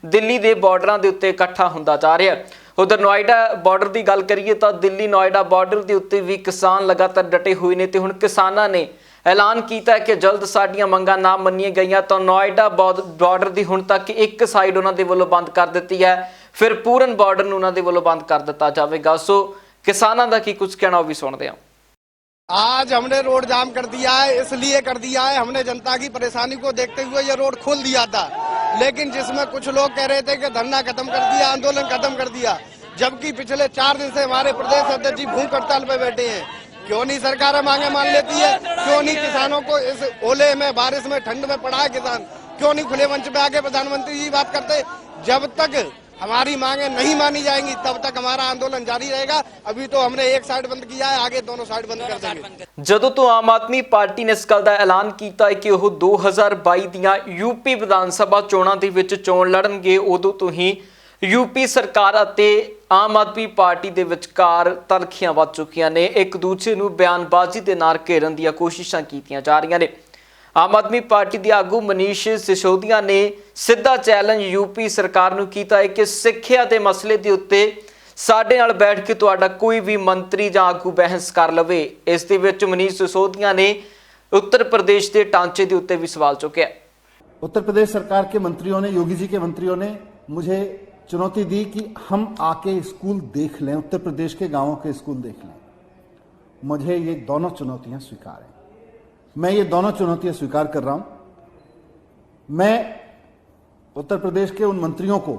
ਦਿੱਲੀ ਦੇ ਬਾਰਡਰਾਂ ਦੇ ਉੱਤੇ ਇਕੱਠਾ ਹੁੰਦਾ ਜਾ ਰਿਹਾ। ਉਧਰ ਨੋਇਡਾ ਬਾਰਡਰ ਦੀ ਗੱਲ ਕਰੀਏ ਤਾਂ ਦਿੱਲੀ ਨੋਇਡਾ ਬਾਰਡਰ ਦੇ ਉੱਤੇ ਵੀ ਕਿਸਾਨ ਲਗਾਤਾਰ ਡਟੇ ਹੋਏ ਨੇ ਤੇ ਹੁਣ ਕਿਸਾਨਾਂ ਨੇ ਐਲਾਨ ਕੀਤਾ ਹੈ ਕਿ ਜਲਦ ਸਾਡੀਆਂ ਮੰਗਾਂ ਨਾ ਮੰਨੀਆਂ ਗਈਆਂ ਤਾਂ ਨੋਇਡਾ ਬਾਰਡਰ ਦੀ ਹੁਣ ਤੱਕ ਇੱਕ ਸਾਈਡ ਉਹਨਾਂ ਦੇ ਵੱਲੋਂ ਬੰਦ ਕਰ ਦਿੱਤੀ ਹੈ, ਫਿਰ ਪੂਰਨ ਬਾਰਡਰ ਨੂੰ ਉਹਨਾਂ ਦੇ ਵੱਲੋਂ ਬੰਦ ਕਰ ਦਿੱਤਾ ਜਾਵੇਗਾ। ਸੋ ਕਿਸਾਨਾਂ ਦਾ ਕੀ ਕੁਝ ਕਹਿਣਾ ਉਹ ਵੀ ਸੁਣਦੇ ਹਾਂ। आज हमने रोड जाम कर दिया है, इसलिए कर दिया है हमने जनता की परेशानी को देखते हुए ये रोड खोल दिया था, लेकिन जिसमें कुछ लोग कह रहे थे कि धरना खत्म कर दिया, आंदोलन खत्म कर दिया, जबकि पिछले 4 दिन से हमारे प्रदेश अध्यक्ष जी भूख हड़ताल पे बैठे हैं। क्यों नहीं सरकार मांगे मान लेती है? क्यों नहीं किसानों को इस ओले में, बारिश में, ठंड में पड़ा है किसान? क्यों नहीं खुले मंच पे आके प्रधानमंत्री जी बात करते? जब तक हमारी मांगे नहीं मानी जाएंगी तब तक हमारा आंदोलन जारी रहेगा। अभी तो हमने एक साइड बंद किया है, आगे दोनों साइड बंद कर देंगे। ਜਦੋਂ ਤੋਂ ਆਮ ਆਦਮੀ ਪਾਰਟੀ ਨੇ ਇਸ ਗੱਲ ਦਾ ਐਲਾਨ ਕੀਤਾ ਹੈ ਕਿ ਉਹ 2022 ਦੀਆਂ UP ਵਿਧਾਨ ਸਭਾ ਚੋਣਾਂ ਦੇ ਵਿੱਚ ਚੋਣ ਲੜਨਗੇ, ਉਦੋਂ ਤੋਂ ਹੀ UP ਸਰਕਾਰ ਅਤੇ ਆਮ ਆਦਮੀ ਪਾਰਟੀ ਦੇ ਵਿਚਕਾਰ ਤਲਖੀਆਂ ਵੱਧ ਚੁੱਕੀਆਂ ਨੇ। ਇੱਕ ਦੂਜੇ ਨੂੰ ਬਿਆਨਬਾਜ਼ੀ ਦੇ ਨਾਲ ਘੇਰਨ ਦੀਆਂ ਕੋਸ਼ਿਸ਼ਾਂ ਕੀਤੀਆਂ ਜਾ ਰਹੀਆਂ ਨੇ। ਆਮ ਆਦਮੀ ਪਾਰਟੀ ਦੇ ਆਗੂ ਮਨੀਸ਼ ਸਿਸੋਦੀਆ ਨੇ ਸਿੱਧਾ ਚੈਲੰਜ UP ਸਰਕਾਰ ਨੂੰ ਕੀਤਾ ਹੈ ਕਿ ਸਿੱਖਿਆ ਦੇ ਮਸਲੇ ਦੇ ਉੱਤੇ ਸਾਡੇ ਨਾਲ ਬੈਠ ਕੇ ਤੁਹਾਡਾ ਕੋਈ ਵੀ ਮੰਤਰੀ ਜਾਂ ਆਗੂ ਬਹਿਸ ਕਰ ਲਵੇ। ਇਸ ਦੇ ਵਿੱਚ ਮਨੀਸ਼ सिसोदिया ने उत्तर प्रदेश के ढांचे के उत्ते भी सवाल चुकया। उत्तर प्रदेश सरकार के मंत्रियों ने, योगी जी के मंत्रियों ने मुझे चुनौती दी कि हम आके स्कूल देख लें, उत्तर प्रदेश के गांवों के स्कूल देख लें। मुझे ये दोनों चुनौतियां स्वीकार हैं, मैं ये दोनों चुनौतियां स्वीकार कर रहा हूं। मैं उत्तर प्रदेश के उन मंत्रियों को,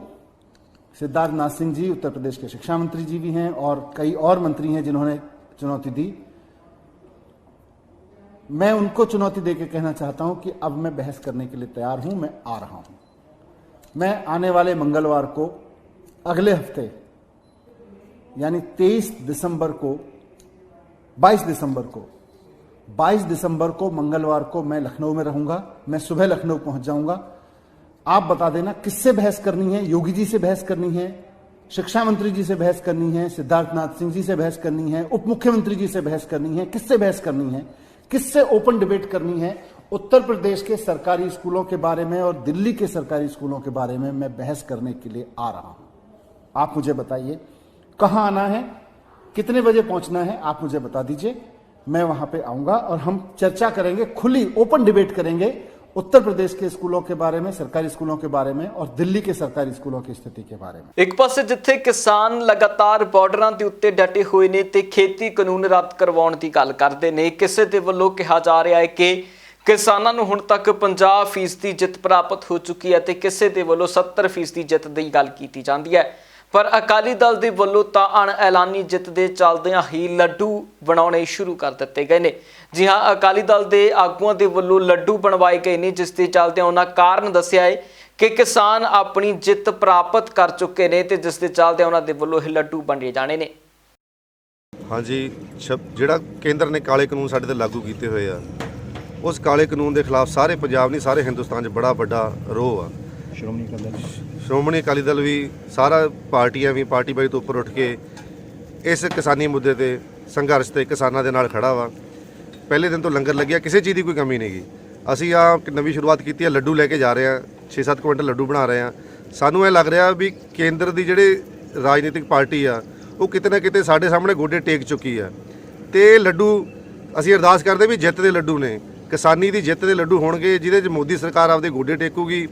सिद्धार्थ नाथ सिंह जी उत्तर प्रदेश के शिक्षा मंत्री जी भी हैं और कई और मंत्री हैं जिन्होंने चुनौती दी, मैं उनको चुनौती देकर कहना चाहता हूं कि अब मैं बहस करने के लिए तैयार हूं, मैं आ रहा हूं। मैं आने वाले मंगलवार को, अगले हफ्ते यानी 23 दिसंबर को, 22 दिसंबर को मंगलवार को मैं लखनऊ में रहूंगा। मैं सुबह लखनऊ पहुंच जाऊंगा। आप बता देना किससे बहस करनी है। योगी जी से बहस करनी है, शिक्षा मंत्री जी से बहस करनी है, सिद्धार्थ नाथ सिंह जी से बहस करनी है, उप मुख्यमंत्री जी से बहस करनी है, किससे बहस करनी है, किससे ओपन डिबेट करनी है। उत्तर प्रदेश के सरकारी स्कूलों के बारे में और दिल्ली के सरकारी स्कूलों के बारे में मैं बहस करने के लिए आ रहा हूं। आप मुझे बताइए कहां आना है, कितने बजे पहुंचना है, आप मुझे बता दीजिए। मैं वहां पे आऊंगा और हम चर्चा करेंगे, खुली ओपन डिबेट करेंगे उत्तर प्रदेश के स्कूलों के बारे में, सरकारी स्कूलों के बारे में और दिल्ली के सरकारी स्कूलों की स्थिति के बारे में। एक पासे जिथे किसान लगातार बार्डरां दे उत्ते डटे हुए ने ते खेती कानून रद्द करवाउण दी गल करदे ने, किसे दे वल्लों कहा जा रहा है कि किसानां नूं हुण तक 50% जित प्राप्त हो चुकी है ते किसे दे वल्लों 70% जित दी गल कीती जांदी है। पर अकाली दल दे वल्लों तां अणऐलानी जित दे चलदिआं ही लड्डू बनाउणे शुरू कर दित्ते गए ने। जी हाँ, अकाली दल दे आगूआं दे वल्लों लड्डू बनवाए गए ने, जिस दे चलदिआं उन्हां कारण दस्सिआ है ਕਿ ਕਿਸਾਨ ਆਪਣੀ ਜਿੱਤ ਪ੍ਰਾਪਤ ਕਰ ਚੁੱਕੇ ਨੇ ਤੇ ਜਿਸ ਦੇ ਚੱਲਦੇ ਉਹਨਾਂ ਦੇ ਵੱਲੋਂ ਇਹ ਲੱਡੂ ਵੰਡੇ ਜਾਣੇ ਨੇ। ਹਾਂਜੀ, ਜਿਹੜਾ ਕੇਂਦਰ ਨੇ ਕਾਲੇ ਕਾਨੂੰਨ ਸਾਡੇ ਤੇ ਲਾਗੂ ਕੀਤੇ ਹੋਏ ਆ, ਉਸ ਕਾਲੇ ਕਾਨੂੰਨ ਦੇ ਖਿਲਾਫ ਸਾਰੇ ਪੰਜਾਬ ਨਹੀਂ ਸਾਰੇ ਹਿੰਦੁਸਤਾਨ 'ਚ ਬੜਾ ਵੱਡਾ ਰੋਹ ਆ। ਸ਼੍ਰੋਮਣੀ ਅਕਾਲੀ ਦਲ ਵੀ ਸਾਰਾ ਪਾਰਟੀਆਂ ਵੀ ਪਾਰਟੀ ਬਾਈ ਤੋਂ ਉੱਪਰ ਉੱਠ ਕੇ ਇਸ ਕਿਸਾਨੀ ਮੁੱਦੇ ਤੇ ਸੰਘਰਸ਼ ਤੇ ਕਿਸਾਨਾਂ ਦੇ ਨਾਲ ਖੜਾ ਵਾ। ਪਹਿਲੇ ਦਿਨ ਤੋਂ ਲੰਗਰ ਲੱਗਿਆ, ਕਿਸੇ ਚੀਜ਼ ਦੀ ਕੋਈ ਕਮੀ ਨਹੀਂ ਗੀ। ਅਸੀਂ ਆ ਨਵੀਂ ਸ਼ੁਰੂਆਤ ਕੀਤੀ ਹੈ, ਲੱਡੂ ਲੈ ਕੇ ਜਾ ਰਹੇ ਹਾਂ, 6-7 ਕੁਇੰਟਲ ਲੱਡੂ ਬਣਾ ਰਹੇ ਹਾਂ। ਸਾਨੂੰ ਇਹ ਲੱਗ ਰਿਹਾ ਵੀ ਕੇਂਦਰ ਦੀ ਜਿਹੜੇ ਰਾਜਨੀਤਿਕ ਪਾਰਟੀ ਆ ਉਹ ਕਿਤੇ ਨਾ ਕਿਤੇ ਸਾਡੇ ਸਾਹਮਣੇ ਗੋਡੇ ਟੇਕ ਚੁੱਕੀ ਆ ਤੇ ਲੱਡੂ ਅਸੀਂ ਅਰਦਾਸ ਕਰਦੇ ਵੀ ਜਿੱਤ ਦੇ ਲੱਡੂ ਨੇ, ਕਿਸਾਨੀ ਦੀ ਜਿੱਤ ਦੇ ਲੱਡੂ ਹੋਣਗੇ ਜਿਹਦੇ 'ਚ ਮੋਦੀ ਸਰਕਾਰ ਆਪਦੇ ਗੋਡੇ ਟੇਕੂਗੀ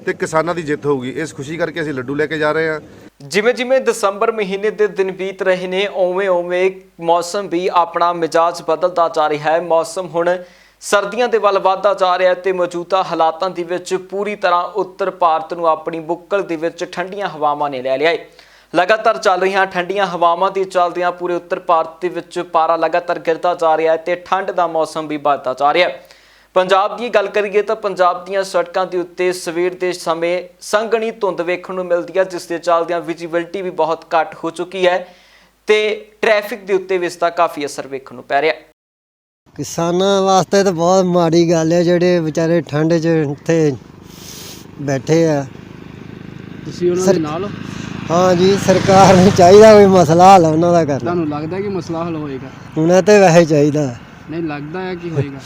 ਤੇ ਕਿਸਾਨਾਂ ਦੀ ਜਿੱਤ ਹੋਊਗੀ। ਇਸ ਖੁਸ਼ੀ ਕਰਕੇ ਅਸੀਂ ਲੱਡੂ ਲੈ ਕੇ ਜਾ ਰਹੇ ਹਾਂ। ਜਿਵੇਂ ਦਸੰਬਰ ਮਹੀਨੇ ਦੇ ਦਿਨ ਬੀਤ ਰਹੇ ਨੇ ਉਵੇਂ ਮੌਸਮ ਵੀ ਆਪਣਾ ਮਿਜਾਜ ਬਦਲਦਾ ਜਾ ਰਿਹਾ ਹੈ। ਮੌਸਮ ਹੁਣ ਸਰਦੀਆਂ ਦੇ ਵੱਲ ਵਧਦਾ ਜਾ ਰਿਹਾ ਹੈ ਤੇ ਮੌਜੂਦਾ ਹਾਲਾਤਾਂ ਦੇ ਵਿੱਚ ਪੂਰੀ ਤਰ੍ਹਾਂ ਉੱਤਰ ਭਾਰਤ ਨੂੰ ਆਪਣੀ ਬੁੱਕਲ ਦੇ ਵਿੱਚ ਠੰਡੀਆਂ ਹਵਾਵਾਂ ਨੇ ਲੈ ਲਿਆ ਹੈ। ਲਗਾਤਾਰ ਚੱਲ ਰਹੀਆਂ ਠੰਡੀਆਂ ਹਵਾਵਾਂ ਦੇ ਚੱਲਦਿਆਂ ਪੂਰੇ ਉੱਤਰ ਭਾਰਤ ਦੇ ਵਿੱਚ ਪਾਰਾ ਲਗਾਤਾਰ ਗਿਰਦਾ ਜਾ ਰਿਹਾ ਹੈ ਤੇ ਠੰਡ ਦਾ ਮੌਸਮ ਵੀ ਵੱਧਦਾ ਜਾ ਰਿਹਾ ਹੈ। ਪੰਜਾਬ ਦੀ ਗੱਲ ਕਰੀਏ ਤਾਂ ਪੰਜਾਬ ਦੀਆਂ ਸੜਕਾਂ ਦੇ ਉੱਤੇ ਸਵੇਰ ਦੇ ਸਮੇਂ ਸੰਘਣੀ ਧੁੰਦ ਵੇਖਣ ਨੂੰ ਮਿਲਦੀ ਹੈ, ਜਿਸ ਦੇ ਚੱਲਦਿਆਂ ਵਿਜ਼ਿਬਿਲਟੀ ਵੀ ਬਹੁਤ ਘੱਟ ਹੋ ਚੁੱਕੀ ਹੈ ਤੇ ਟ੍ਰੈਫਿਕ ਦੇ ਉੱਤੇ ਵੀ ਇਸ ਦਾ ਕਾਫੀ ਅਸਰ ਵੇਖਣ ਨੂੰ ਪੈ ਰਿਹਾ ਹੈ। ਕਿਸਾਨਾਂ ਵਾਸਤੇ ਤਾਂ ਬਹੁਤ ਮਾੜੀ ਗੱਲ ਹੈ, ਜਿਹੜੇ ਵਿਚਾਰੇ ਠੰਡ 'ਚ ਇੱਥੇ ਬੈਠੇ ਆ। ਤੁਸੀਂ ਉਹਨਾਂ ਦੇ ਨਾਲ? ਹਾਂ ਜੀ, ਸਰਕਾਰ ਨੂੰ ਚਾਹੀਦਾ ਕੋਈ ਮਸਲਾ ਹੱਲ ਉਹਨਾਂ ਦਾ ਕਰਨਾ। ਤੁਹਾਨੂੰ ਲੱਗਦਾ ਕਿ ਮਸਲਾ ਹੱਲ ਹੋਏਗਾ? ਉਹਨਾਂ ਤੇ ਵੈਸੇ ਚਾਹੀਦਾ। ਨਹੀਂ ਲੱਗਦਾ ਹੈ ਕਿ ਹੋਏਗਾ?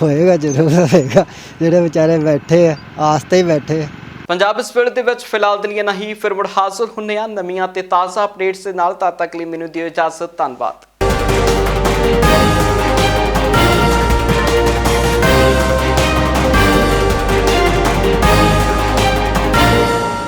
ਹੋਏਗਾ, ਜ਼ਰੂਰ ਹੋਏਗਾ। ਜਿਹੜੇ ਵਿਚਾਰੇ ਬੈਠੇ ਆ ਆਸ ਤੇ ਹੀ ਬੈਠੇ ਆ। ਪੰਜਾਬ ਇਸ ਵੇਲੇ ਦੇ ਵਿੱਚ ਫਿਲਹਾਲ ਦੇ ਲਈ ਨਹੀਂ, ਫਿਰ ਮੁੜ ਹਾਜ਼ਰ ਹੁੰਦੇ ਆ ਨਵੀਆਂ ਤੇ ਤਾਜ਼ਾ ਅਪਡੇਟਸ ਦੇ ਨਾਲ। ਤਦ ਤੱਕ ਲਈ ਮੈਨੂੰ ਦਿਓ ਇਜਾਜ਼ਤ। ਧੰਨਵਾਦ।